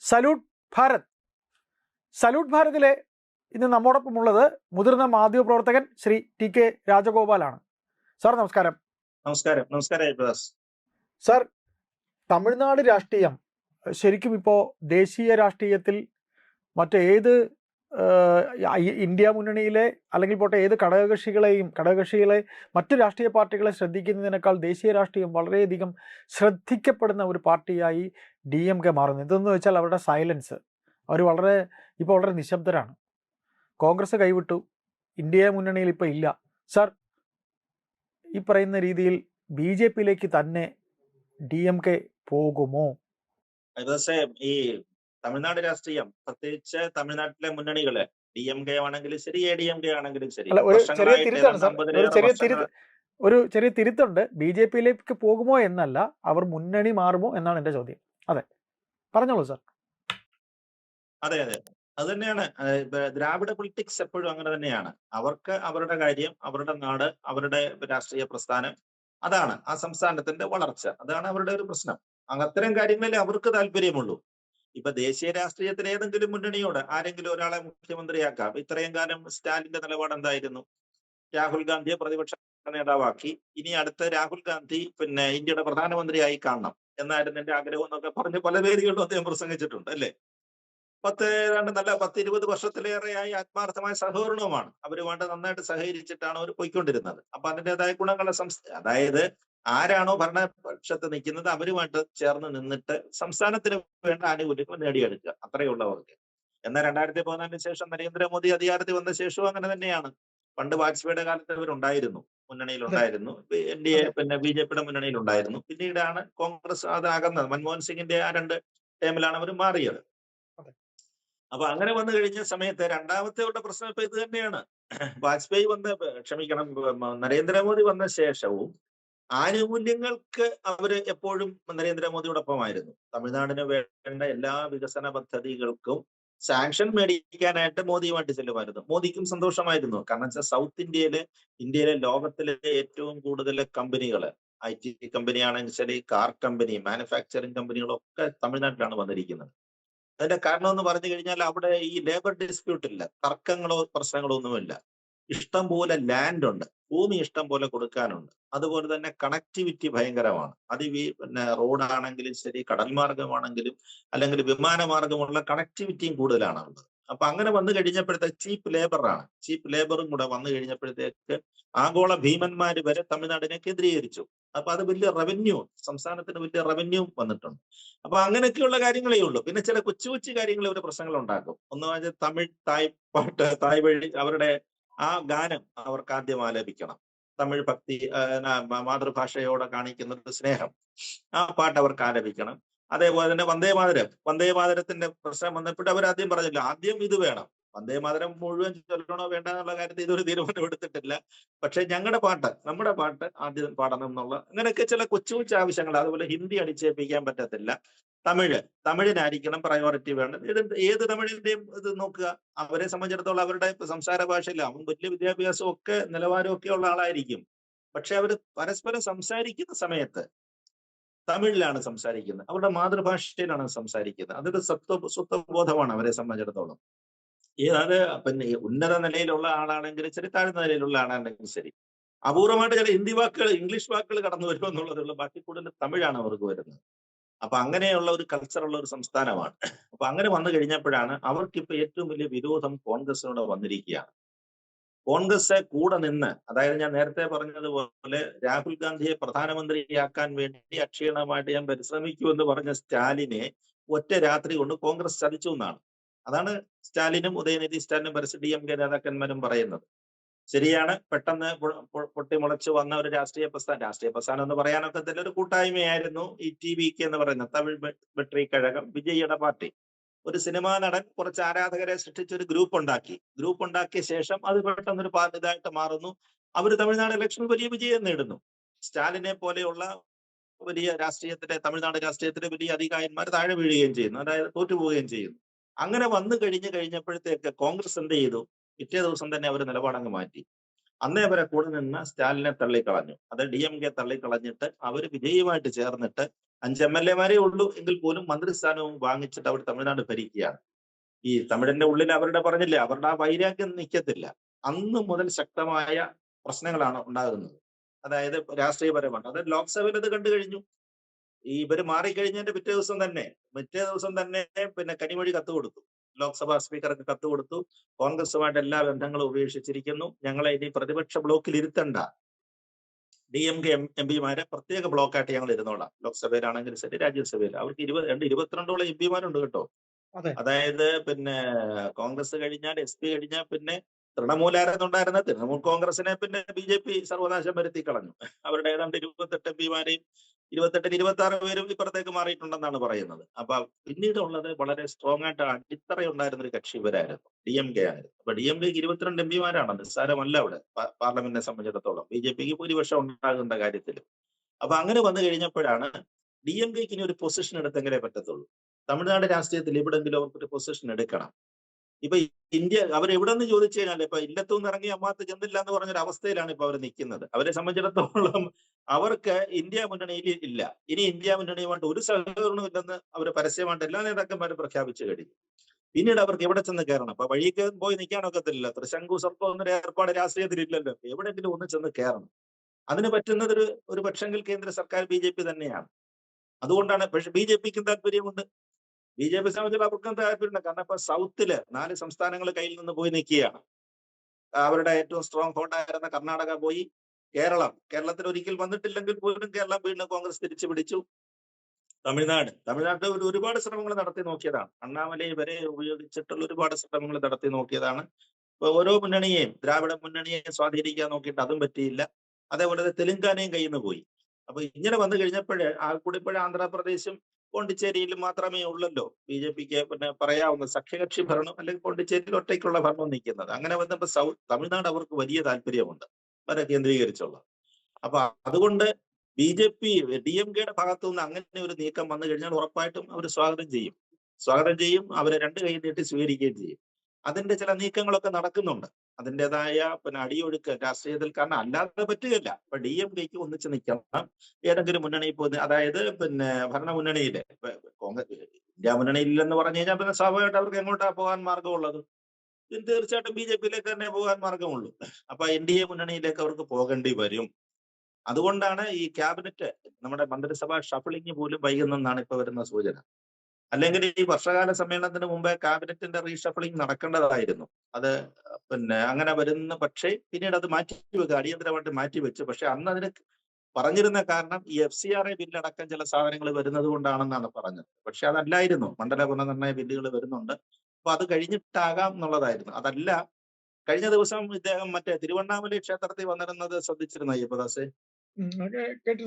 Salute Bharat. Salute ഭാരതിലെ ഇന്ന് നമ്മോടൊപ്പമുള്ളത് മുതിർന്ന മാധ്യമപ്രവർത്തകൻ ശ്രീ TK രാജഗോപാലാണ്. സാർ നമസ്കാരം. നമസ്കാരം. നമസ്കാരം സാർ, തമിഴ്നാട് രാഷ്ട്രീയം ശരിക്കും ഇപ്പോൾ ദേശീയ രാഷ്ട്രീയത്തിൽ മറ്റേത് ഇന്ത്യ മുന്നണിയിലെ അല്ലെങ്കിൽ പോട്ടെ ഏത് ഘടകകക്ഷികളെ മറ്റു രാഷ്ട്രീയ പാർട്ടികളെ ശ്രദ്ധിക്കുന്നതിനേക്കാൾ ദേശീയ രാഷ്ട്രീയം വളരെയധികം ശ്രദ്ധിക്കപ്പെടുന്ന ഒരു പാർട്ടിയായി DMK മാറുന്നു. ഇതെന്ന് വെച്ചാൽ അവരുടെ സൈലൻസ്. അവർ ഇപ്പോൾ വളരെ നിശബ്ദരാണ്. കോൺഗ്രസ് കൈവിട്ടു, ഇന്ത്യ മുന്നണിയിൽ ഇപ്പോൾ ഇല്ല. സാർ, ഈ പറയുന്ന രീതിയിൽ BJP-യിലേക്ക് തന്നെ DMK പോകുമോ? ഈ തമിഴ്നാട് രാഷ്ട്രീയം, പ്രത്യേകിച്ച് തമിഴ്നാട്ടിലെ മുന്നണികള് DMK ആണെങ്കിലും ശരി, ADMK ആണെങ്കിലും ശരി, ഒരു ചെറിയ തിരുത്താണ് സാർ, ഒരു ചെറിയ തിരുത്തുണ്ട്. BJP-യിലേക്ക് പോകുമോ എന്നല്ല, അവർ മുന്നണി മാറുമോ എന്നാണ് എൻ്റെ ചോദ്യം. അതെ, പറഞ്ഞോളൂ സാർ. അതെ, അത് തന്നെയാണ്. ദ്രാവിഡ പൊളിറ്റിക്സ് എപ്പോഴും അങ്ങനെ തന്നെയാണ്. അവർക്ക് അവരുടെ കാര്യം, അവരുടെ നാട്, അവരുടെ രാഷ്ട്രീയ പ്രസ്ഥാനം, അതാണ് ആ സംസ്ഥാനത്തിന്റെ വളർച്ച. അതാണ് അവരുടെ ഒരു പ്രശ്നം. അത്തരം കാര്യങ്ങളിൽ അവർക്ക് താല്പര്യമുള്ളൂ. ഇപ്പൊ ദേശീയ രാഷ്ട്രീയത്തിൽ ഏതെങ്കിലും മുന്നണിയോട് ആരെങ്കിലും ഒരാളെ മുഖ്യമന്ത്രിയാക്കാം. ഇത്രയും കാലം സ്റ്റാലിന്റെ നിലപാട് എന്തായിരുന്നു? രാഹുൽ ഗാന്ധിയെ പ്രതിപക്ഷ നേതാവാക്കി, ഇനി അടുത്ത രാഹുൽ ഗാന്ധി ഇന്ത്യയുടെ പ്രധാനമന്ത്രിയായി കാണണം എന്നായിരുന്നു എന്റെ ആഗ്രഹം എന്നൊക്കെ പറഞ്ഞ് പല വേദികളിലും അദ്ദേഹം പ്രസംഗിച്ചിട്ടുണ്ട്, അല്ലേ? 10-20 വർഷത്തിലേറെയായി ആത്മാർത്ഥമായ സഹകരണവുമാണ്. അവരുമായിട്ട് നന്നായിട്ട് സഹകരിച്ചിട്ടാണ് അവർ പോയിക്കൊണ്ടിരുന്നത്. അപ്പൊ അതിൻ്റെതായ ഗുണങ്ങളെ അതായത് ആരാണോ ഭരണപക്ഷത്ത് നിൽക്കുന്നത് അവരുമായിട്ട് ചേർന്ന് നിന്നിട്ട് സംസ്ഥാനത്തിന് വേണ്ട ആനുകൂല്യങ്ങൾ നേടിയെടുക്കുക, അത്രയുള്ളവർക്ക്. എന്നാൽ 2014 ശേഷം നരേന്ദ്രമോദി അധികാരത്തിൽ വന്ന ശേഷവും അങ്ങനെ തന്നെയാണ്. പണ്ട് വാജ്പേയിയുടെ കാലത്ത് അവരുണ്ടായിരുന്നു, മുന്നണിയിലുണ്ടായിരുന്നു. NDA BJP-യുടെ മുന്നണിയിലുണ്ടായിരുന്നു. പിന്നീടാണ് കോൺഗ്രസ് അത് അകന്നത്. മൻമോഹൻ സിംഗിന്റെ ആ 2 ടേമിലാണ് അവർ മാറിയത്. അപ്പൊ അങ്ങനെ വന്നു കഴിഞ്ഞ സമയത്ത് രണ്ടാമത്തെ പ്രശ്നം ഇപ്പൊ ഇത് തന്നെയാണ്. നരേന്ദ്രമോദി വന്ന ശേഷവും ആനുകൂല്യങ്ങൾക്ക് അവര് എപ്പോഴും നരേന്ദ്രമോദിയോടൊപ്പമായിരുന്നു. തമിഴ്നാടിന് വേണ്ട എല്ലാ വികസന പദ്ധതികൾക്കും സാങ്ഷൻ മേടിക്കാനായിട്ട് മോദിയുമായിട്ട് ചെല്ലുമായിരുന്നു. മോദിക്കും സന്തോഷമായിരുന്നു. കാരണം വെച്ചാൽ സൗത്ത് ഇന്ത്യയിലെ ലോകത്തിലെ ഏറ്റവും കൂടുതൽ കമ്പനികള്, IT കമ്പനി ആണെങ്കിൽ ശരി, കാർ കമ്പനി, മാനുഫാക്ചറിങ് കമ്പനികളൊക്കെ തമിഴ്നാട്ടിലാണ് വന്നിരിക്കുന്നത്. അതിന്റെ കാരണം എന്ന് പറഞ്ഞു കഴിഞ്ഞാൽ അവിടെ ഈ ലേബർ ഡിസ്പ്യൂട്ട് ഇല്ല, തർക്കങ്ങളോ പ്രശ്നങ്ങളോ ഒന്നുമില്ല. ഇഷ്ടം പോലെ ലാൻഡ് ഉണ്ട്, ഭൂമി ഇഷ്ടം പോലെ കൊടുക്കാനുണ്ട്. അതുപോലെ തന്നെ കണക്ടിവിറ്റി ഭയങ്കരമാണ്. അത് റോഡാണെങ്കിലും ശരി, കടൽ മാർഗമാണെങ്കിലും അല്ലെങ്കിൽ വിമാനമാർഗമുള്ള കണക്ടിവിറ്റിയും കൂടുതലാണ് ഉള്ളത്. അപ്പൊ അങ്ങനെ വന്നു കഴിഞ്ഞപ്പോഴത്തേക്ക് ചീപ്പ് ലേബറും കൂടെ വന്നു കഴിഞ്ഞപ്പോഴത്തേക്ക് ആഗോള ഭീമന്മാര് വരെ തമിഴ്നാടിനെ കേന്ദ്രീകരിച്ചു. അപ്പൊ അത് വലിയ റവന്യൂ, സംസ്ഥാനത്തിന് വലിയ റവന്യൂ വന്നിട്ടുണ്ട്. അപ്പൊ അങ്ങനെയൊക്കെയുള്ള കാര്യങ്ങളേ ഉള്ളൂ. പിന്നെ ചില കൊച്ചു കൊച്ചു കാര്യങ്ങൾ ഇവര് പ്രശ്നങ്ങൾ ഉണ്ടാക്കും. ഒന്ന് തമിഴ് തായ് വഴി അവരുടെ ആ ഗാനം അവർക്ക് ആദ്യം ആലപിക്കണം. തമിഴ് ഭക്തി, മാതൃഭാഷയോടെ കാണിക്കുന്ന സ്നേഹം, ആ പാട്ട് അവർക്ക് ആലപിക്കണം. അതേപോലെ തന്നെ വന്ദേമാതരത്തിന്റെ പ്രശ്നം വന്നപ്പോൾ അവരാദ്യം പറഞ്ഞില്ല, ആദ്യം ഇത് വേണം. വന്ദേമാതരം മുഴുവൻ ചൊല്ലണോ വേണ്ട എന്നുള്ള കാര്യത്തിൽ ഇതൊരു തീരുമാനം എടുത്തിട്ടില്ല. പക്ഷെ നമ്മുടെ പാട്ട് ആദ്യം പാടണം എന്നുള്ള അങ്ങനെയൊക്കെ ചില കൊച്ചു കൊച്ചു ആവശ്യങ്ങൾ. അതുപോലെ ഹിന്ദി അടിച്ചേൽപ്പിക്കാൻ പറ്റത്തില്ല, തമിഴിനായിരിക്കണം പ്രയോറിറ്റി വേണ്ടത്. ഏത് തമിഴിന്റെയും ഇത് നോക്കുക, അവരെ സംബന്ധിച്ചിടത്തോളം അവരുടെ സംസാര ഭാഷയില്ല, അവൻ വലിയ വിദ്യാഭ്യാസവും ഒക്കെ നിലവാരവും ഒക്കെ ഉള്ള ആളായിരിക്കും. പക്ഷെ അവർ പരസ്പരം സംസാരിക്കുന്ന സമയത്ത് തമിഴിലാണ് സംസാരിക്കുന്നത്, അവരുടെ മാതൃഭാഷയിലാണ് സംസാരിക്കുന്നത്. അതൊരു സ്വത്വബോധമാണ് അവരെ സംബന്ധിച്ചിടത്തോളം. അത് ഉന്നത നിലയിലുള്ള ആളാണെങ്കിലും ശരി, താഴ്ന്ന നിലയിലുള്ള ആളാണെങ്കിലും ശരി, അപൂർവമായിട്ട് ചില ഹിന്ദി വാക്കുകൾ, ഇംഗ്ലീഷ് വാക്കുകൾ കടന്നു വരുമോ എന്നുള്ളതുള്ള, ബാക്കി കൂടുതൽ തമിഴാണ് അവർക്ക് വരുന്നത്. അപ്പൊ അങ്ങനെയുള്ള ഒരു കൾച്ചറുള്ള ഒരു സംസ്ഥാനമാണ്. അപ്പൊ അങ്ങനെ വന്നു കഴിഞ്ഞപ്പോഴാണ് അവർക്കിപ്പോ ഏറ്റവും വലിയ വിരോധം കോൺഗ്രസിനോട് വന്നിരിക്കുകയാണ്. കോൺഗ്രസ് കൂടെ നിന്ന്, അതായത് ഞാൻ നേരത്തെ പറഞ്ഞതുപോലെ രാഹുൽ ഗാന്ധിയെ പ്രധാനമന്ത്രിയാക്കാൻ വേണ്ടി അക്ഷീണമായിട്ട് ഞാൻ പരിശ്രമിക്കുമെന്ന് പറഞ്ഞ സ്റ്റാലിനെ ഒറ്റ രാത്രി കൊണ്ട് കോൺഗ്രസ് ചതിച്ചു എന്നാണ്. അതാണ് സ്റ്റാലിനും ഉദയനിധി സ്റ്റാലിനും DMK നേതാക്കന്മാരും പറയുന്നത്. ശരിയാണ്, പെട്ടെന്ന് പൊട്ടിമുളച്ചു വന്ന ഒരു രാഷ്ട്രീയ പ്രസ്ഥാനം എന്ന് പറയാനൊക്കത്തില്ല, ഒരു കൂട്ടായ്മയായിരുന്നു ഈ TVK എന്ന് പറയുന്ന തമിഴ് വെട്രി കഴകം, വിജയിയുടെ പാർട്ടി. ഒരു സിനിമാ നടൻ കുറച്ച് ആരാധകരെ സൃഷ്ടിച്ച ഒരു ഗ്രൂപ്പ് ഉണ്ടാക്കിയ ശേഷം അത് പെട്ടെന്നൊരു ഇതായിട്ട് മാറുന്നു. അവർ തമിഴ്നാട് ഇലക്ഷനിൽ വലിയ വിജയം നേടുന്നു. സ്റ്റാലിനെ പോലെയുള്ള വലിയ തമിഴ്നാട് രാഷ്ട്രീയത്തിലെ വലിയ അധികായന്മാർ താഴെ വീഴുകയും ചെയ്യുന്നു, അതായത് തോറ്റുപോവുകയും ചെയ്യുന്നു. അങ്ങനെ വന്നു കഴിഞ്ഞപ്പോഴത്തേക്ക് കോൺഗ്രസ് എന്ത് ചെയ്തു? പിറ്റേ ദിവസം തന്നെ അവർ നിലപാടങ്ങ് മാറ്റി. അന്നേ വരെ കൂടെ നിന്ന് സ്റ്റാലിനെ തള്ളിക്കളഞ്ഞു. അത് DMK തള്ളിക്കളഞ്ഞിട്ട് അവർ വിജയിയുമായിട്ട് ചേർന്നിട്ട് 5 MLA ഉള്ളൂ എങ്കിൽ പോലും മന്ത്രിസ്ഥാനവും വാങ്ങിച്ചിട്ട് അവർ തമിഴ്നാട് ഭരിക്കുകയാണ്. ഈ തമിഴിന്റെ ഉള്ളിൽ അവരുടെ പറഞ്ഞില്ലേ, അവരുടെ ആ വൈരാഗ്യം നിൽക്കത്തില്ല. അന്ന് മുതൽ ശക്തമായ പ്രശ്നങ്ങളാണ് ഉണ്ടാകുന്നത്. അതായത് രാഷ്ട്രീയപരമാണ്. അത് ലോക്സഭയിൽ അത് കണ്ടു കഴിഞ്ഞു. ഈ ഇവര് മാറിക്കഴിഞ്ഞതിന്റെ പിറ്റേ ദിവസം തന്നെ പിന്നെ കനിമൊഴി കത്ത് കൊടുത്തു. ലോക്സഭാ സ്പീക്കർക്ക് കത്ത് കൊടുത്തു. കോൺഗ്രസുമായിട്ട് എല്ലാ ബന്ധങ്ങളും ഉപേക്ഷിച്ചിരിക്കുന്നു, ഞങ്ങളെ ഇനി പ്രതിപക്ഷ ബ്ലോക്കിൽ ഇരുത്തണ്ട, DMK MP പ്രത്യേക ബ്ലോക്കായിട്ട് ഞങ്ങൾ ഇരുന്നോളാം. ലോക്സഭയിലാണെങ്കിലും ശരി, രാജ്യസഭയിൽ. അവർക്ക് 22 MP കേട്ടോ. അതായത് പിന്നെ കോൺഗ്രസ് കഴിഞ്ഞാൽ, SP കഴിഞ്ഞാൽ പിന്നെ തൃണമൂലായിരുന്നുണ്ടായിരുന്ന തൃണമൂൽ കോൺഗ്രസിനെ പിന്നെ BJP സർവനാശം വരുത്തി കളഞ്ഞു. അവരുടെ ഏതാണ്ട് 28 MP 26 പേരും ഇപ്പുറത്തേക്ക് മാറിയിട്ടുണ്ടെന്നാണ് പറയുന്നത്. അപ്പൊ പിന്നീടുള്ളത് വളരെ സ്ട്രോങ് ആയിട്ട് അടിത്തറയുണ്ടായിരുന്ന ഒരു കക്ഷി ഇവരായിരുന്നു, DMK ആയിരുന്നു. അപ്പൊ DMKക്ക് 22 MP നിസ്സാരമല്ല അവിടെ പാർലമെന്റിനെ സംബന്ധിച്ചിടത്തോളം. BJPക്ക് ഭൂരിപക്ഷം ഉണ്ടാകുന്ന കാര്യത്തിൽ. അപ്പൊ അങ്ങനെ വന്നു കഴിഞ്ഞപ്പോഴാണ് DMKക്ക് ഇനി ഒരു പൊസിഷൻ എടുത്തെങ്കിലേ പറ്റത്തുള്ളൂ. തമിഴ്നാട് രാഷ്ട്രീയത്തിൽ എവിടെങ്കിലും അവർക്കൊരു പൊസിഷൻ എടുക്കണം. ഇപ്പൊ ഇന്ത്യ അവരെവിടെ നിന്ന് ചോദിച്ചു കഴിഞ്ഞാൽ, ഇപ്പൊ ഇല്ലത്തുനിന്ന് ഇറങ്ങി അമ്മാത്ത് ചെന്നില്ല എന്ന് പറഞ്ഞൊരു അവസ്ഥയിലാണ് ഇപ്പൊ അവർ നിൽക്കുന്നത്. അവരെ സംബന്ധിച്ചിടത്തോളം അവർക്ക് ഇന്ത്യ മുന്നണിയിൽ ഇല്ല. ഇനി ഇന്ത്യ മുന്നണിയുമായിട്ട് ഒരു സഹകരണവും ഇല്ലെന്ന് അവർ പരസ്യമായിട്ട് എല്ലാ നേതാക്കന്മാരും പ്രഖ്യാപിച്ചു കഴിഞ്ഞു. പിന്നീട് അവർക്ക് എവിടെ ചെന്ന് കയറണം? ഇപ്പൊ വഴിക്ക് പോയി നിൽക്കാനൊക്കത്തില്ല. തൃശങ്കു സർപ്പം എന്നൊരു ഏർപ്പാട് രാഷ്ട്രീയത്തിൽ ഇല്ലല്ലോ. എവിടെയെങ്കിലും ഒന്ന് ചെന്ന് കയറണം. അതിന് പറ്റുന്നത് ഒരു പക്ഷെങ്കിൽ കേന്ദ്ര സർക്കാർ BJP തന്നെയാണ്. അതുകൊണ്ടാണ്. പക്ഷെ BJPക്കും താല്പര്യമുണ്ട്. BJP സംബന്ധിച്ച് അവർക്കും താല്പര്യമുണ്ട്. കാരണം ഇപ്പൊ സൗത്തില് 4 സംസ്ഥാനങ്ങൾ കയ്യിൽ നിന്ന് പോയി നിൽക്കുകയാണ്. അവരുടെ ഏറ്റവും സ്ട്രോങ് ഹോൾഡായിരുന്ന കർണാടക പോയി. കേരളത്തിൽ ഒരിക്കൽ വന്നിട്ടില്ലെങ്കിൽ പോലും കേരളം വീണ്ടും കോൺഗ്രസ് തിരിച്ചു പിടിച്ചു. തമിഴ്നാട്ടിൽ ഒരുപാട് ശ്രമങ്ങൾ നടത്തി നോക്കിയതാണ്. അണ്ണാമലൈ വരെ ഉപയോഗിച്ചിട്ടുള്ള ഒരുപാട് ശ്രമങ്ങൾ നടത്തി നോക്കിയതാണ്. ഓരോ മുന്നണിയെയും, ദ്രാവിഡ മുന്നണിയെ സ്വാധീനിക്കാൻ നോക്കിയിട്ട് അതും പറ്റിയില്ല. അതേപോലെ തെലുങ്കാനയും കയ്യിൽ നിന്ന് പോയി. അപ്പൊ ഇങ്ങനെ വന്നു കഴിഞ്ഞപ്പോഴേ കൂടി ഇപ്പോഴും ആന്ധ്രാപ്രദേശും പോണ്ടിച്ചേരിയിലും മാത്രമേ ഉള്ളല്ലോ BJPക്ക് പിന്നെ പറയാവുന്ന സഖ്യകക്ഷി ഭരണം, അല്ലെങ്കിൽ പോണ്ടിച്ചേരിയിൽ ഒറ്റയ്ക്കുള്ള ഭരണം നിൽക്കുന്നത്. അങ്ങനെ വന്നപ്പോ തമിഴ്നാട് അവർക്ക് വലിയ താല്പര്യമുണ്ട് അവരെ കേന്ദ്രീകരിച്ചുള്ള. അപ്പൊ അതുകൊണ്ട് BJP DMKയുടെ ഭാഗത്തു നിന്ന് അങ്ങനെ ഒരു നീക്കം വന്നു കഴിഞ്ഞാൽ ഉറപ്പായിട്ടും അവർ സ്വാഗതം ചെയ്യും. അവരെ 2 കൈ നീട്ടി സ്വീകരിക്കുകയും ചെയ്യും. അതിന്റെ ചില നീക്കങ്ങളൊക്കെ നടക്കുന്നുണ്ട്. അതിൻ്റെതായ പിന്നെ അടിയൊഴുക്ക് രാഷ്ട്രീയത്തിൽ. കാരണം അല്ലാതെ പറ്റുകയില്ല. ഇപ്പൊ DMKക്ക് ഒന്നിച്ച് നിൽക്കണം ഏതെങ്കിലും മുന്നണി പോയി, അതായത് പിന്നെ ഭരണമുന്നണിയിലെ കോൺഗ്രസ് ഇന്ത്യ മുന്നണിയില്ലെന്ന് പറഞ്ഞു കഴിഞ്ഞാൽ പിന്നെ സ്വാഭാവികമായിട്ട് അവർക്ക് എങ്ങോട്ടാ പോകാൻ മാർഗമുള്ളത്? തീർച്ചയായിട്ടും BJPയിലേക്ക് തന്നെ പോകാൻ മാർഗമുള്ളൂ. അപ്പൊ NDA മുന്നണിയിലേക്ക് അവർക്ക് പോകേണ്ടി വരും. അതുകൊണ്ടാണ് ഈ ക്യാബിനറ്റ്, നമ്മുടെ മന്ത്രിസഭ ഷഫിളിംഗ് പോലും വൈകുന്നെന്നാണ് ഇപ്പൊ വരുന്ന സൂചന. അല്ലെങ്കിൽ ഈ വർഷകാല സമ്മേളനത്തിന് മുമ്പേ ക്യാബിനറ്റിന്റെ റീഷഫിളിംഗ് നടക്കേണ്ടതായിരുന്നു. അത് പിന്നെ അങ്ങനെ വരുന്ന, പക്ഷേ പിന്നീട് അത് മാറ്റിവെക്കുക, അടിയന്തരമായിട്ട് മാറ്റിവെച്ചു. പക്ഷെ അന്ന് അതിന് പറഞ്ഞിരുന്ന കാരണം ഈ FCRA ബില്ലടക്കം ചില സാധനങ്ങൾ വരുന്നത് കൊണ്ടാണെന്നാണ് പറഞ്ഞത്. പക്ഷെ അതല്ലായിരുന്നു. മണ്ഡല പുനർനിർണയ ബില്ലുകൾ വരുന്നുണ്ട്, അപ്പൊ അത് കഴിഞ്ഞിട്ടാകാം എന്നുള്ളതായിരുന്നു. അതല്ല, കഴിഞ്ഞ ദിവസം ഇദ്ദേഹം മറ്റേ തിരുവണ്ണാമലൈ ക്ഷേത്രത്തിൽ വന്നിരുന്നത് ശ്രദ്ധിച്ചിരുന്നു അയ്യപ്പദാസെ?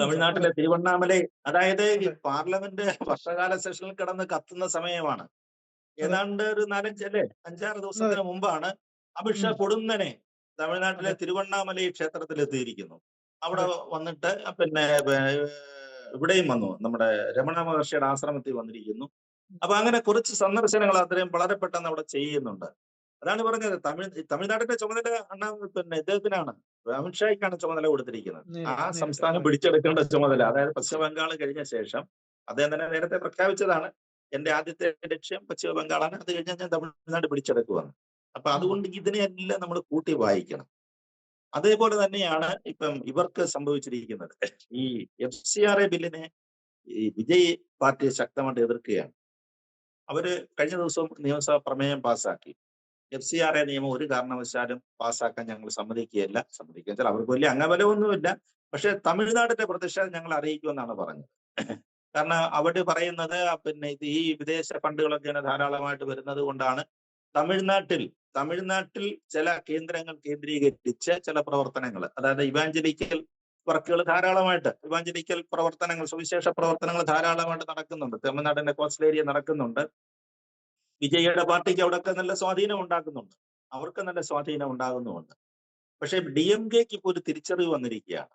തമിഴ്നാട്ടിലെ തിരുവണ്ണാമലൈ, അതായത് ഈ പാർലമെന്റ് വർഷകാല സെഷനിൽ കിടന്ന് കത്തുന്ന സമയമാണ്. ഏതാണ്ട് ഒരു 5-6 ദിവസത്തിന് മുമ്പാണ് അമിത്ഷാ പൊടുന്നനെ തമിഴ്നാട്ടിലെ തിരുവണ്ണാമലൈ ക്ഷേത്രത്തിൽ എത്തിയിരിക്കുന്നു. അവിടെ വന്നിട്ട് പിന്നെ ഇവിടെയും വന്നു, നമ്മുടെ രമണ മഹർഷിയുടെ ആശ്രമത്തിൽ വന്നിരിക്കുന്നു. അപ്പൊ അങ്ങനെ കുറച്ച് സന്ദർശനങ്ങൾ അത്രയും വളരെ പെട്ടെന്ന് അവിടെ ചെയ്യുന്നുണ്ട്. അതാണ് പറഞ്ഞത്, തമിഴ്നാടിന്റെ ചുമതല പിന്നെ ഇദ്ദേഹത്തിനാണ്, അമിത്ഷായ്ക്കാണ് ചുമതല കൊടുത്തിരിക്കുന്നത്. ആ സംസ്ഥാനം പിടിച്ചെടുക്കേണ്ട ചുമതല, അതായത് പശ്ചിമ ബംഗാൾ കഴിഞ്ഞ ശേഷം അദ്ദേഹം തന്നെ നേരത്തെ പ്രഖ്യാപിച്ചതാണ്, എന്റെ ആദ്യത്തെ ലക്ഷ്യം പശ്ചിമ ബംഗാളാണ്, അത് കഴിഞ്ഞാൽ ഞാൻ തമിഴ്നാട് പിടിച്ചെടുക്കുവാണ്. അപ്പൊ അതുകൊണ്ട് ഇതിനെയെല്ലാം നമ്മൾ കൂട്ടി വായിക്കണം. അതേപോലെ തന്നെയാണ് ഇപ്പം ഇവർക്ക് സംഭവിച്ചിരിക്കുന്നത്. ഈ FCRA ബില്ലിനെ ഈ വിജയ് പാർട്ടി ശക്തമായിട്ട് എതിർക്കുകയാണ്. അവര് കഴിഞ്ഞ ദിവസം നിയമസഭ പ്രമേയം പാസ്സാക്കി. FCRA നിയമം ഒരു കാരണവശാലും പാസ്സാക്കാൻ ഞങ്ങൾ സമ്മതിക്കുകയില്ല. സമ്മതിക്കാൻ അവർക്ക് വലിയ അംഗബലമൊന്നുമില്ല, പക്ഷെ തമിഴ്നാടിന്റെ പ്രതിഷേധം ഞങ്ങൾ അറിയിക്കുമെന്നാണ് പറഞ്ഞത്. കാരണം അവിടെ പറയുന്നത് പിന്നെ ഈ വിദേശ ഫണ്ടുകളൊക്കെ ധാരാളമായിട്ട് വരുന്നത് കൊണ്ടാണ് തമിഴ്നാട്ടിൽ ചില കേന്ദ്രങ്ങൾ കേന്ദ്രീകരിച്ച് ചില പ്രവർത്തനങ്ങൾ, അതായത് ഇവാഞ്ചലിക്കൽ വർക്കുകൾ ധാരാളമായിട്ട്, ഇവാഞ്ചലിക്കൽ പ്രവർത്തനങ്ങൾ, സുവിശേഷ പ്രവർത്തനങ്ങൾ ധാരാളമായിട്ട് നടക്കുന്നുണ്ട്. തമിഴ്നാടിന്റെ കോസ്റ്റൽ ഏരിയ നടക്കുന്നുണ്ട്. വിജയുടെ പാർട്ടിക്ക് അവിടെയൊക്കെ നല്ല സ്വാധീനം ഉണ്ടാക്കുന്നുണ്ട്, അവർക്ക് നല്ല സ്വാധീനം ഉണ്ടാകുന്നുമുണ്ട്. പക്ഷെ DMKക്ക് ഇപ്പോൾ ഒരു തിരിച്ചറിവ് വന്നിരിക്കുകയാണ്.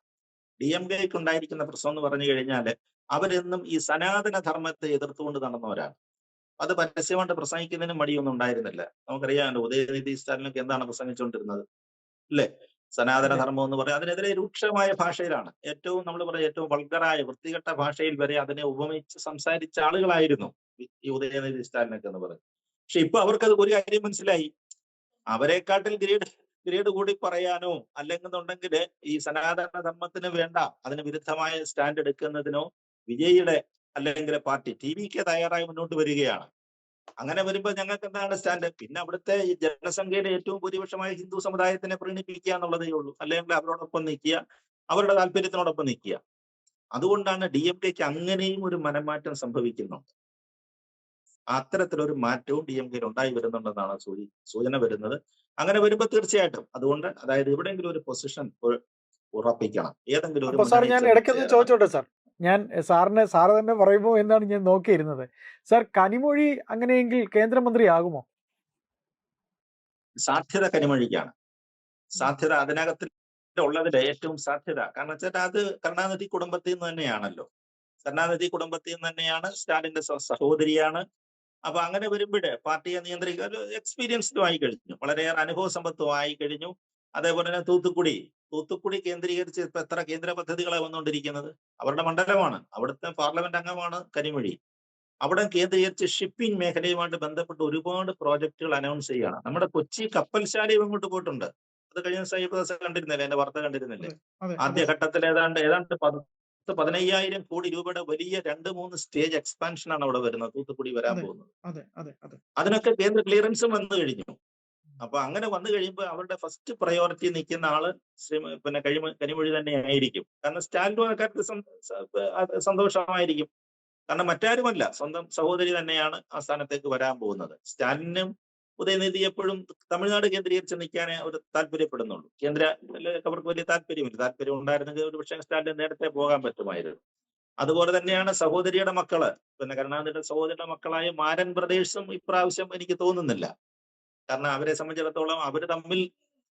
DMKക്ക് ഉണ്ടായിരിക്കുന്ന പ്രശ്നം എന്ന് പറഞ്ഞു കഴിഞ്ഞാൽ അവരെന്നും ഈ സനാതന ധർമ്മത്തെ എതിർത്തുകൊണ്ട് നടന്നവരാണ്. അത് പരസ്യമായിട്ട് പ്രസംഗിക്കുന്നതിന് മടിയൊന്നും ഉണ്ടായിരുന്നില്ല. നമുക്കറിയാമല്ലോ, ഉദയനിധി സ്റ്റാലിനൊക്കെ എന്താണ് പ്രസംഗിച്ചുകൊണ്ടിരുന്നത്, അല്ലേ? സനാതന അതെ. ധർമ്മം എന്ന് പറയും. അതിനെതിരെ രൂക്ഷമായ ഭാഷയിലാണ്, ഏറ്റവും നമ്മൾ പറയാം ഏറ്റവും വൾഗറായ വൃത്തികെട്ട ഭാഷയിൽ വരെ അതിനെ ഉപമിച്ച് സംസാരിച്ച ആളുകളായിരുന്നു ഈ ഉദയനിധി സ്റ്റാലിനൊക്കെ എന്ന് പറയും. പക്ഷെ ഇപ്പൊ അവർക്കത് ഒരു കാര്യം മനസ്സിലായി, അവരെക്കാട്ടിൽ ഗ്രേഡ് കൂടി പറയാനോ അല്ലെന്നുണ്ടെങ്കിൽ ഈ സനാതന ധർമ്മത്തിന് വേണ്ട അതിന് വിരുദ്ധമായ സ്റ്റാൻഡ് എടുക്കുന്നതിനോ വിജയിയുടെ അല്ലെങ്കിൽ പാർട്ടി TVK തയ്യാറായി മുന്നോട്ട് വരികയാണ്. അങ്ങനെ വരുമ്പോൾ ഞങ്ങൾക്ക് എന്താണ് സ്റ്റാൻഡ്? പിന്നെ അവിടുത്തെ ഈ ജനസംഖ്യയുടെ ഏറ്റവും ഭൂരിപക്ഷമായ ഹിന്ദു സമുദായത്തിനെ പ്രീണിപ്പിക്കുക എന്നുള്ളതേ ഉള്ളൂ, അല്ലെങ്കിൽ അവരോടൊപ്പം നിൽക്കുക, അവരുടെ താല്പര്യത്തിനോടൊപ്പം നിൽക്കുക. അതുകൊണ്ടാണ് DMKക്ക് അങ്ങനെയും ഒരു മനംമാറ്റം സംഭവിക്കുന്നുണ്ട്. അത്തരത്തിലൊരു മാറ്റവും DMKയിൽ ഉണ്ടായി വരുന്നുണ്ടെന്നാണ് സൂചന വരുന്നത്. അങ്ങനെ വരുമ്പോൾ തീർച്ചയായിട്ടും അതുകൊണ്ട് അതായത് എവിടെയെങ്കിലും ഒരു പൊസിഷൻ ഉറപ്പിക്കണം, ഏതെങ്കിലും ഒരു സാർ ഞാൻ ഇടയ്ക്കൊന്ന് ചോദിച്ചോട്ടെ സാർ, ഞാൻ സാറ് തന്നെ പറയുമോ എന്നാണ് ഞാൻ നോക്കിയിരുന്നത്. സാർ കനിമൊഴി അങ്ങനെയെങ്കിൽ കേന്ദ്രമന്ത്രി ആകുമോ? സാധ്യത കനിമൊഴിക്കാണ്. സാധ്യത അതിനകത്ത് ഉള്ളതിലെ ഏറ്റവും സാധ്യത, കാരണം വെച്ചാൽ അത് കരുണാനിധി കുടുംബത്തിൽ നിന്ന് തന്നെയാണല്ലോ. കരുണാനിധി കുടുംബത്തിൽ നിന്ന് തന്നെയാണ്, സ്റ്റാലിന്റെ സഹോദരിയാണ്. അപ്പൊ അങ്ങനെ വരുമ്പോഴേ പാർട്ടിയെ നിയന്ത്രിക്കാൻ എക്സ്പീരിയൻസ്ഡും ആയി കഴിഞ്ഞു, വളരെയേറെ അനുഭവ സമ്പത്തും ആയി കഴിഞ്ഞു. അതേപോലെ തന്നെ തൂത്തുക്കുടി കേന്ദ്രീകരിച്ച് ഇപ്പൊ എത്ര കേന്ദ്ര പദ്ധതികളാണ് വന്നുകൊണ്ടിരിക്കുന്നത്. അവരുടെ മണ്ഡലമാണ്, അവിടുത്തെ പാർലമെന്റ് അംഗമാണ് കനിമൊഴി. അവിടെ കേന്ദ്രീകരിച്ച് ഷിപ്പിംഗ് മേഖലയുമായിട്ട് ബന്ധപ്പെട്ട് ഒരുപാട് പ്രോജക്റ്റുകൾ അനൗൺസ് ചെയ്യുകയാണ്. നമ്മുടെ കൊച്ചി കപ്പൽശാലയും അങ്ങോട്ട് പോയിട്ടുണ്ട്. അത് കഴിഞ്ഞ ദിവസം കണ്ടിരുന്നില്ലേ, എന്റെ വാർത്ത കണ്ടിരുന്നില്ലേ? ആദ്യഘട്ടത്തിൽ ഏതാണ്ട് 15,000 കോടി രൂപയുടെ വലിയ 2-3 സ്റ്റേജ് എക്സ്പാൻഷൻ ആണ് അവിടെ വരുന്നത്, തൂത്തുക്കുടി വരാൻ പോകുന്നത്. അതിനൊക്കെ കേന്ദ്ര ക്ലിയറൻസും വന്നു കഴിഞ്ഞു. അപ്പൊ അങ്ങനെ വന്നു കഴിയുമ്പോൾ അവരുടെ ഫസ്റ്റ് പ്രയോറിറ്റി നിൽക്കുന്ന ആള് പിന്നെ കനിമൊഴി തന്നെ ആയിരിക്കും. കാരണം സ്റ്റാലിനും ആൾക്കാർക്ക് സന്തോഷമായിരിക്കും. കാരണം മറ്റാരുമല്ല, സ്വന്തം സഹോദരി തന്നെയാണ് ആ സ്ഥാനത്തേക്ക് വരാൻ പോകുന്നത്. സ്റ്റാലിനും ഉദയനിധി എപ്പോഴും തമിഴ്നാട് കേന്ദ്രീകരിച്ച് നിൽക്കാനേ അവർ താല്പര്യപ്പെടുന്നുള്ളൂ. അവർക്ക് വലിയ താല്പര്യം ഉണ്ടായിരുന്നെങ്കിൽ ഒരു പക്ഷേ സ്റ്റാലിന് നേരത്തെ പോകാൻ പറ്റുമായിരുന്നു. അതുപോലെ തന്നെയാണ് സഹോദരിയുടെ മക്കള്, പിന്നെ കരുണാനിധിയുടെ സഹോദരിയുടെ മക്കളായ മാരൻ ബ്രദേഴ്സും ഇപ്രാവശ്യം എനിക്ക് തോന്നുന്നില്ല. കാരണം അവരെ സംബന്ധിച്ചിടത്തോളം അവർ തമ്മിൽ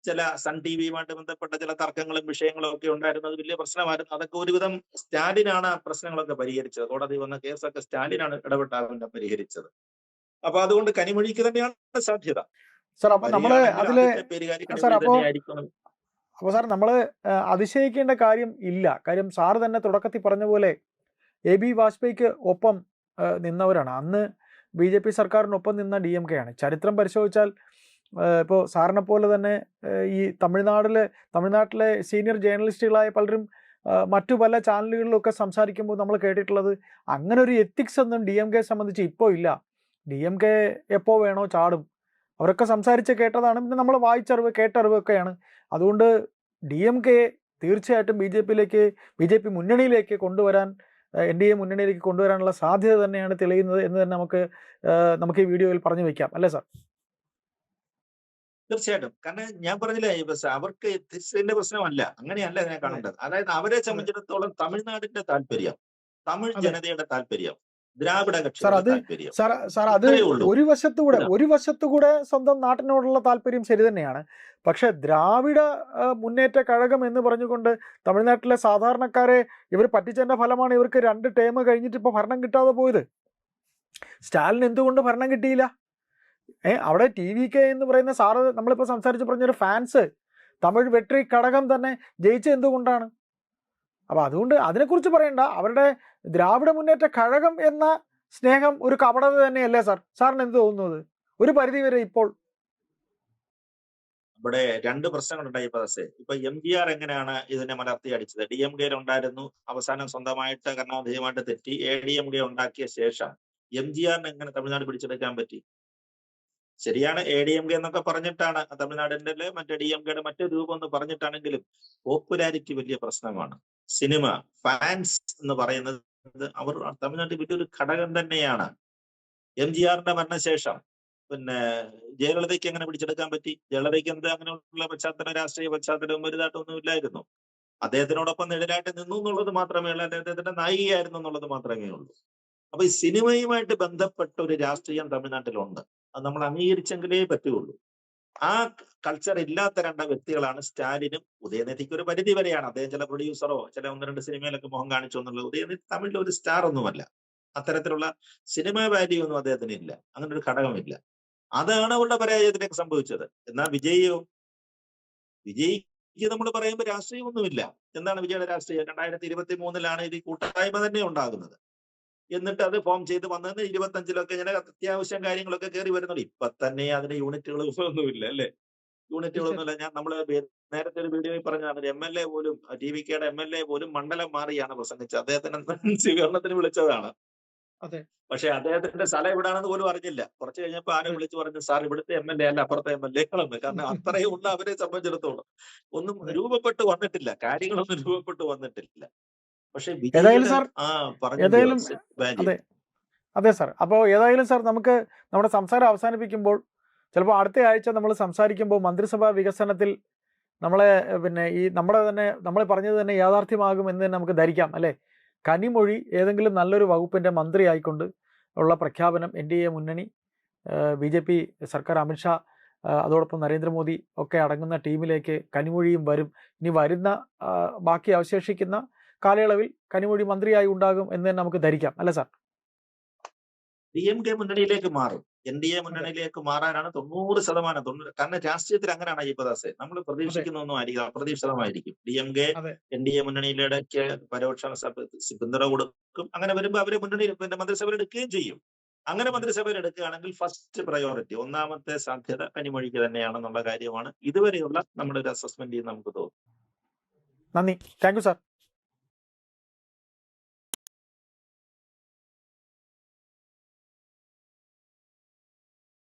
ചില സൺ TVയുമായിട്ട് ബന്ധപ്പെട്ട ചില തർക്കങ്ങളും വിഷയങ്ങളും ഒക്കെ ഉണ്ടായിരുന്നത് വലിയ പ്രശ്നമായിരുന്നു. അതൊക്കെ ഒരുവിധം സ്റ്റാലിനാണ് ആ പ്രശ്നങ്ങളൊക്കെ പരിഹരിച്ചത്. കോടതി വന്ന കേസൊക്കെ സ്റ്റാലിനാണ് ഇടപെട്ട് അവന്റെ പരിഹരിച്ചത്. അപ്പൊ അതുകൊണ്ട് കനിമൊഴിക്ക് തന്നെയാണ് സാധ്യത. സാർ അപ്പൊ നമ്മള് അതില് സാർ നമ്മള് അതിശയിക്കേണ്ട കാര്യം ഇല്ല. കാര്യം സാറ് തന്നെ തുടക്കത്തിൽ പറഞ്ഞ പോലെ AB വാജ്പേയിക്ക് ഒപ്പം നിന്നവരാണ്. അന്ന് BJP സർക്കാരിനൊപ്പം നിന്ന DMK ആണ്. ചരിത്രം പരിശോധിച്ചാൽ ഇപ്പോൾ സാറിനെ പോലെ തന്നെ ഈ തമിഴ്നാട്ടിലെ സീനിയർ ജേർണലിസ്റ്റുകളായ പലരും മറ്റു പല ചാനലുകളിലൊക്കെ സംസാരിക്കുമ്പോൾ നമ്മൾ കേട്ടിട്ടുള്ളത് അങ്ങനെ ഒരു എത്തിക്സ് ഒന്നും DMK സംബന്ധിച്ച് ഇപ്പോൾ ഇല്ല. DMK എപ്പോൾ വേണോ ചാടും, അവരൊക്കെ സംസാരിച്ച് കേട്ടതാണ്. പിന്നെ നമ്മൾ വായിച്ചറിവ് കേട്ടറിവൊക്കെയാണ്. അതുകൊണ്ട് DMK തീർച്ചയായിട്ടും BJP മുന്നണിയിലേക്ക് കൊണ്ടുവരാൻ, NDA മുന്നണിയിലേക്ക് കൊണ്ടുവരാനുള്ള സാധ്യത തന്നെയാണ് തെളിയുന്നത് എന്ന് തന്നെ നമുക്ക് ഈ വീഡിയോയിൽ പറഞ്ഞു വെക്കാം, അല്ലേ സാർ? തീർച്ചയായിട്ടും. കാരണം ഞാൻ പറഞ്ഞില്ലേ, അവർക്ക് എത്തിക്സിന്റെ പ്രശ്നമല്ല, അങ്ങനെയല്ല ഇതിനെ കാണേണ്ടത്. അതായത് അവരെ സംബന്ധിച്ചിടത്തോളം തമിഴ്നാടിന്റെ താല്പര്യം, തമിഴ് ജനതയുടെ താല്പര്യം, ദ്രാവിഡ കക്ഷികളുടെ താല്പര്യം, സാർ അത് ഒരു വശത്തുകൂടെ സ്വന്തം നാട്ടിനോടുള്ള താല്പര്യം ശരി തന്നെയാണ്. പക്ഷെ ദ്രാവിഡ മുന്നേറ്റ കഴകം എന്ന് പറഞ്ഞുകൊണ്ട് തമിഴ്നാട്ടിലെ സാധാരണക്കാരെ ഇവർ പറ്റിച്ചതിന്റെ ഫലമാണ് ഇവർക്ക് 2 ടേം കഴിഞ്ഞിട്ട് ഇപ്പൊ ഭരണം കിട്ടാതെ പോയത്. സ്റ്റാലിന് എന്തുകൊണ്ട് ഭരണം കിട്ടിയില്ല? അവിടെ TVK എന്ന് പറയുന്ന സാറ് നമ്മളിപ്പോൾ സംസാരിച്ച് പറഞ്ഞൊരു ഫാൻസ് തമിഴ് വെട്രി ഘടകം തന്നെ ജയിച്ച എന്തുകൊണ്ടാണ്? അപ്പൊ അതുകൊണ്ട് അതിനെക്കുറിച്ച് പറയണ്ട. അവരുടെ ദ്രാവിഡ മുന്നേറ്റ കഴകം എന്ന സ്നേഹം ഒരു കപടത തന്നെയല്ലേ സാർ? സാറിന് എന്ത് തോന്നുന്നത് ഒരു പരിധി വരെ? ഇപ്പോൾ ഇവിടെ 2 പ്രശ്നങ്ങളുണ്ടായി. ഇപ്പൊ MGR എങ്ങനെയാണ് ഇതിനെ മലർത്തി അടിച്ചത്? DMK ഉണ്ടായിരുന്നു, അവസാനം സ്വന്തമായിട്ട് കരുണാനിധിയുമായിട്ട് തെറ്റി ADMK ഉണ്ടാക്കിയ ശേഷം MGRന് എങ്ങനെ തമിഴ്നാട് പിടിച്ചെടുക്കാൻ പറ്റി? ശരിയാണ്, ADMK എന്നൊക്കെ പറഞ്ഞിട്ടാണ്, തമിഴ്നാടിന്റെ മറ്റേ DMKയുടെ മറ്റൊരു രൂപം എന്ന് പറഞ്ഞിട്ടാണെങ്കിലും പോപ്പുലാരിറ്റി വലിയ പ്രശ്നമാണ്. സിനിമ ഫാൻസ് എന്ന് പറയുന്നത് അവർ തമിഴ്നാട്ടിൽ വലിയൊരു ഘടകം തന്നെയാണ്. MGRന്റെ മരണശേഷം പിന്നെ ജയലളിതയ്ക്ക് എങ്ങനെ പിടിച്ചെടുക്കാൻ പറ്റി? ജയലളിതയ്ക്ക് എന്താ അങ്ങനെയുള്ള രാഷ്ട്രീയ പശ്ചാത്തലവും വലുതായിട്ടൊന്നും ഇല്ലായിരുന്നു. അദ്ദേഹത്തിനോടൊപ്പം നിഴലായിട്ട് നിന്നു എന്നുള്ളത് മാത്രമേ ഉള്ളൂ, അദ്ദേഹത്തിന്റെ നായികയായിരുന്നു എന്നുള്ളത് മാത്രമേ ഉള്ളൂ. അപ്പൊ ഈ സിനിമയുമായിട്ട് ബന്ധപ്പെട്ട ഒരു രാഷ്ട്രീയം തമിഴ്നാട്ടിലുണ്ട്, അത് നമ്മൾ അംഗീകരിച്ചെങ്കിലേ പറ്റുള്ളൂ. ആ കൾച്ചർ ഇല്ലാത്ത 2 വ്യക്തികളാണ് സ്റ്റാലിനും ഉദയനിധിക്ക്. ഒരു പരിധി വരെയാണ്, അദ്ദേഹം ചില പ്രൊഡ്യൂസറോ ചില 1-2 സിനിമയിലൊക്കെ മുഖം കാണിച്ചു എന്നുള്ളത്. ഉദയനിധി തമിഴിൽ ഒരു സ്റ്റാർ ഒന്നുമല്ല, അത്തരത്തിലുള്ള സിനിമ വാല്യൂ ഒന്നും അദ്ദേഹത്തിന് ഇല്ല, അങ്ങനെ ഒരു ഘടകമില്ല. അതാണ് അവരുടെ പരാജയത്തിലേക്ക് സംഭവിച്ചത്. എന്നാൽ വിജയ് ഇത് നമ്മൾ പറയുമ്പോൾ രാഷ്ട്രീയമൊന്നുമില്ല. എന്താണ് വിജയുടെ രാഷ്ട്രീയം? 2023 ഇത് ഈ കൂട്ടായ്മ തന്നെ ഉണ്ടാകുന്നത്. എന്നിട്ട് അത് ഫോം ചെയ്ത് വന്നതിന് 25 ഇങ്ങനെ അത്യാവശ്യം കാര്യങ്ങളൊക്കെ കയറി വരുന്നുണ്ട്. ഇപ്പൊ തന്നെ അതിന് യൂണിറ്റുകൾ ഒന്നുമില്ല അല്ലേ? യൂണിറ്റുകളൊന്നുമില്ല. നേരത്തെ ഒരു വീഡിയോയിൽ പറഞ്ഞതാണ്, MLA പോലും TVKയുടെ MLA പോലും മണ്ഡലം മാറിയാണ് പ്രസംഗിച്ചത്. അദ്ദേഹത്തിന് സ്വീകരണത്തിന് വിളിച്ചതാണ്. അതെ. പക്ഷെ അദ്ദേഹത്തിന്റെ സ്ഥലം എവിടാണെന്ന് പോലും അറിഞ്ഞില്ല. കുറച്ച് കഴിഞ്ഞപ്പോ ആരോ വിളിച്ചു പറഞ്ഞു, സാർ ഇവിടുത്തെ MLA അല്ല അപ്പുറത്തെ MLA ആണെന്ന്. കാരണം അത്രയും ഉണ്ട് അവരെ സംബന്ധിച്ചിടത്തോളം. ഒന്നും രൂപപ്പെട്ടു വന്നിട്ടില്ല, കാര്യങ്ങളൊന്നും രൂപപ്പെട്ടു വന്നിട്ടില്ല. പക്ഷെ ഏതായാലും വിജയുടെ സാർ പറഞ്ഞില്ലേ വാല്യൂ. അതെ അതെ സാർ. അപ്പോൾ ഏതായാലും സാർ നമുക്ക് നമ്മുടെ സംസാരം അവസാനിപ്പിക്കുമ്പോൾ ചിലപ്പോൾ അടുത്ത ആഴ്ച നമ്മൾ സംസാരിക്കുമ്പോൾ മന്ത്രിസഭാ വികസനത്തിൽ നമ്മളെ പിന്നെ ഈ നമ്മൾ പറഞ്ഞത് തന്നെ യാഥാർത്ഥ്യമാകും എന്ന് തന്നെ നമുക്ക് ധരിക്കാം അല്ലേ? കനിമൊഴി ഏതെങ്കിലും നല്ലൊരു വകുപ്പിൻ്റെ മന്ത്രി ആയിക്കൊണ്ട് ഉള്ള പ്രഖ്യാപനം NDA മുന്നണി, BJP സർക്കാർ, അമിത്ഷാ, അതോടൊപ്പം നരേന്ദ്രമോദി ഒക്കെ അടങ്ങുന്ന ടീമിലേക്ക് കനിമൊഴിയും വരും. ഇനി വരുന്ന ബാക്കി അവശേഷിക്കുന്ന കാലയളവിൽ കനിമൊഴി മന്ത്രിയായി ഉണ്ടാകും എന്ന് തന്നെ നമുക്ക് ധരിക്കാം അല്ലേ സാർ? DMK മുന്നണിയിലേക്ക് മാറും. NDA മുന്നണിയിലേക്ക് മാറാനാണ് 90%. കാരണം രാഷ്ട്രീയത്തിൽ അങ്ങനെയാണ് അയ്യപ്പദാസെ. നമ്മൾ പ്രതീക്ഷിക്കുന്നൊന്നും ആയിരിക്കും, അപ്രതീക്ഷിതമായിരിക്കും. DMK NDA മുന്നണിയിലേക്ക് പരോക്ഷ പിന്തുണ കൊടുക്കും. അങ്ങനെ വരുമ്പോൾ അവരെ മുന്നണിയിൽ മന്ത്രിസഭയിൽ എടുക്കുകയും ചെയ്യും. അങ്ങനെ മന്ത്രിസഭയിൽ എടുക്കുകയാണെങ്കിൽ ഫസ്റ്റ് പ്രയോറിറ്റി, ഒന്നാമത്തെ സാധ്യത കനിമൊഴിക്ക് തന്നെയാണെന്നുള്ള കാര്യമാണ് ഇതുവരെയുള്ള നമ്മുടെ ഒരു അസസ്മെന്റ് നമുക്ക് തോന്നുന്നു. നന്ദി. Thank you sir.